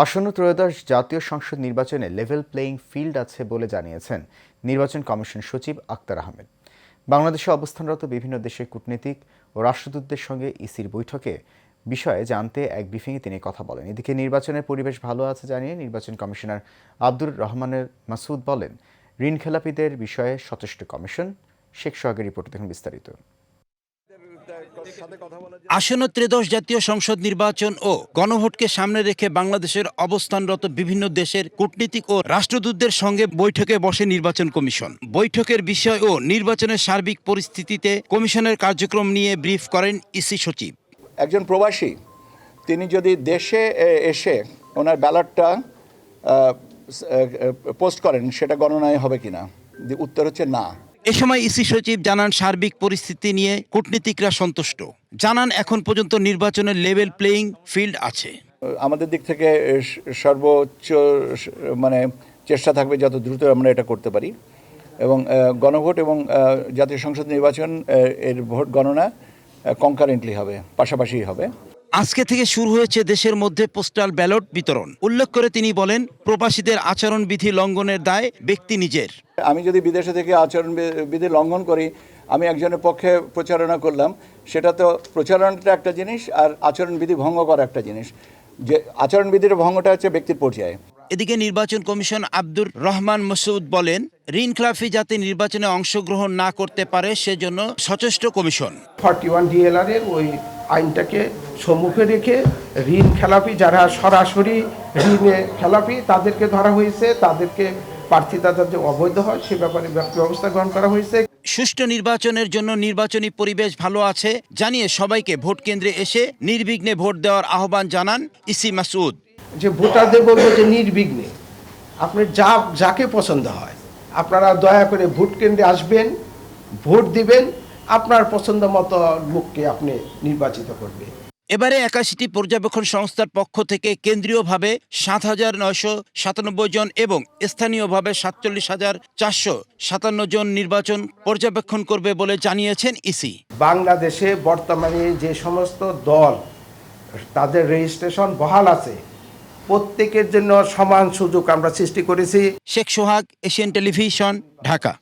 আসন্ন ত্রয়োদশ জাতীয় সংসদ নির্বাচনে লেভেল প্লেয়িং ফিল্ড আছে বলে জানিয়েছেন নির্বাচন কমিশন সচিব আক্তার আহমেদ। বাংলাদেশে অবস্থানরত বিভিন্ন দেশের কূটনীতিক ও রাষ্ট্রদূতদের সঙ্গে ইসির বৈঠকে বিষয়ে জানতে এক ব্রিফিংয়ে তিনি কথা বলেন। এদিকে নির্বাচনের পরিবেশ ভালো আছে জানিয়ে নির্বাচন কমিশনার আব্দুর রহমানের মাসুদ বলেন, ঋণ খেলাপিদের বিষয়ে সচেষ্ট কমিশন। শেখ সোহাগের রিপোর্ট দেখুন বিস্তারিত। আসন্ন ত্রয়োদশ জাতীয় সংসদ নির্বাচন ও গণভোটকে সামনে রেখে বাংলাদেশের অবস্থানরত বিভিন্ন দেশের কূটনীতিক ও রাষ্ট্রদূতদের সঙ্গে বৈঠকে বসে নির্বাচন কমিশন। বৈঠকের বিষয় ও নির্বাচনের সার্বিক পরিস্থিতিতে কমিশনের কার্যক্রম নিয়ে ব্রিফ করেন ইসি সচিব। একজন প্রবাসী তিনি যদি দেশে এসে ওনার ব্যালটটা পোস্ট করেন, সেটা গণনায় হবে কিনা? উত্তর হচ্ছে না। এ সময় ইসি সচিব জানান, সার্বিক পরিস্থিতি নিয়ে কূটনীতিকরা সন্তুষ্ট। জানান, এখন পর্যন্ত নির্বাচনের লেভেল প্লেয়িং ফিল্ড আছে। আমাদের দিক থেকে সর্বোচ্চ চেষ্টা থাকবে যত দ্রুত আমরা এটা করতে পারি, এবং গণভোট এবং জাতীয় সংসদ নির্বাচন এর ভোট গণনা কনকারেন্টলি হবে, পাশাপাশি হবে। আজকে থেকে শুরু হয়েছে দেশের মধ্যে পোস্টাল ব্যালট বিতরণ। উল্লেখ করে তিনি বলেন, প্রবাসীদের আচরণবিধি লঙ্ঘনের দায় ব্যক্তি নিজের। আমি যদি বিদেশে থেকে আচরণবিধি লঙ্ঘন করি, আমি একজনের পক্ষে প্রচারণা করলাম, সেটা তো প্রচারণাটা একটা জিনিস, আর আচরণবিধি ভঙ্গ করা একটা জিনিস। যে আচরণবিধির ভঙ্গটা হচ্ছে ব্যক্তির পর্যায়ে। এদিকে নির্বাচন কমিশন আব্দুর রহমান মাসুদ বলেন, ঋণ খেলাফি যাতে নির্বাচনে অংশগ্রহণ না করতে পারে সেজন্য সচেষ্ট কমিশন। 41 DLR এর ওই আইনটাকে সম্মুখে রেখে ঋণ খেলাপি যারা সরাসরি ঋণে খেলাপি তাদেরকে ধরা হয়েছে, তাদেরকে প্রার্থিতা যাতে অবৈধ হয় সে ব্যাপারে ব্যবস্থা গ্রহণ করা হয়েছে। সুষ্ঠু নির্বাচনের জন্য নির্বাচনী পরিবেশ ভালো আছে জানিয়ে সবাইকে ভোট কেন্দ্রে এসে নির্বিঘ্নে ভোট দেওয়ার আহ্বান জানান ইসি মাসুদ। যে ভোটারদের বলবো যে নির্বিঘ্নে আপনি যাকে পছন্দ হয় আপনারা দয়া করে ভোট কেন্দ্রে আসবেন, ভোট দিবেন, আপনার পছন্দ মতো লোককে আপনি নির্বাচিত করবেন। এবারে 81টি পর্যবেক্ষণ সংস্থার পক্ষ থেকে কেন্দ্রীয়ভাবে 7,997 জন এবং স্থানীয়ভাবে 47,457 জন নির্বাচন পর্যবেক্ষণ করবে বলে জানিয়েছেন ইসি। বাংলাদেশে বর্তমানে যে সমস্ত দল তাদের রেজিস্ট্রেশন বহাল আছে, প্রত্যেকের জন্য সমান সুযোগ আমরা সৃষ্টি করেছি। শেখ সোহাগ, এশিয়ান টেলিভিশন, ঢাকা।